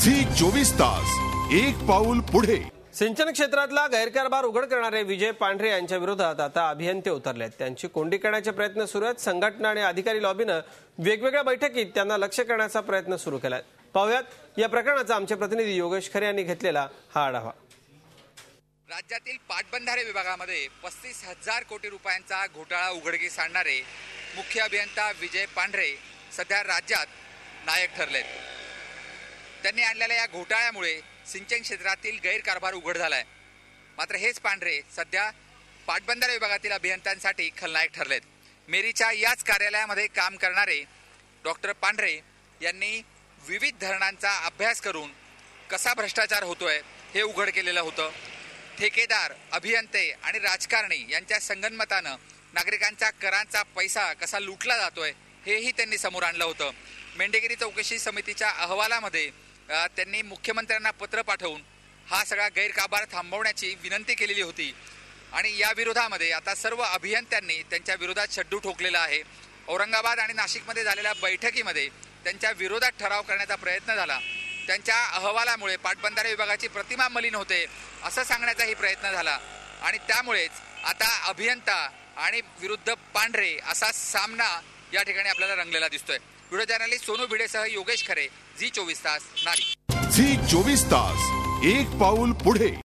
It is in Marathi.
झी 24 तास एक पाऊल पुढे। सिंचन क्षेत्रातला गैरकारभार उघड करणारे विजय पांढरे यांच्या विरोधात आता अभियंते उतरले आहेत। त्यांची कोंडी करण्याचे प्रयत्न सुरू आहेत। संघटना आणि अधिकारी लॉबीने वेगवेगळ्या बैठकीत त्यांना लक्ष करण्याचा प्रयत्न सुरू केलाय। पाहूयात या प्रकरणाचा आमचे प्रतिनिधी योगेश खरे यांनी घेतलेला हा आढावा। राज्यातील पाटबंधारे विभागामध्ये 35,000 कोटी रुपयांचा घोटाळा उघडकीस आणणारे मुख्य अभियंता विजय पांढरे सध्या राज्यात नायक ठरलेत। त्यांनी आणलेल्या या घोटाळ्यामुळे सिंचन क्षेत्रातील गैरकारभार उघड झालाय। मात्र हेच पांढरे सध्या पाटबंधारे विभागातील अभियंत्यांसाठी खलनायक ठरलेत। मेरीच्या याच कार्यालयामध्ये काम करणारे डॉक्टर पांढरे यांनी विविध धरणांचा अभ्यास करून कसा भ्रष्टाचार होतोय हे उघड केलेलं होतं। ठेकेदार, अभियंते आणि राजकारणी यांच्या संगनमतानं नागरिकांचा करांचा पैसा कसा लुटला जातोय हेही त्यांनी समोर आणलं होतं। मेंढेगिरी चौकशी समितीच्या अहवालामध्ये त्यांनी मुख्यमंत्र्यांना पत्र पाठवून हा सगळा गैरकारभार थांबवण्याची विनंती केलेली होती आणि या विरोधामध्ये आता सर्व अभियंत्यांनी त्यांच्या विरोधात शड्डू ठोकलेला आहे। औरंगाबाद आणि नाशिकमध्ये झालेल्या बैठकीमध्ये त्यांच्या विरोधात ठराव करण्याचा प्रयत्न झाला। त्यांच्या अहवालामुळे पाटबंधारे विभागाची प्रतिमा मलिन होते असं सांगण्याचाही प्रयत्न झाला आणि त्यामुळेच आता अभियंता आणि विरुद्ध पांढरे असा सामना या ठिकाणी आपल्याला रंगलेला दिसतोय। व्हिडिओ जर्नलिस्ट सोनू भिडेसह योगेश खरे, झी 24 तास नाशिक। झी 24 तास एक पाऊल पुढे।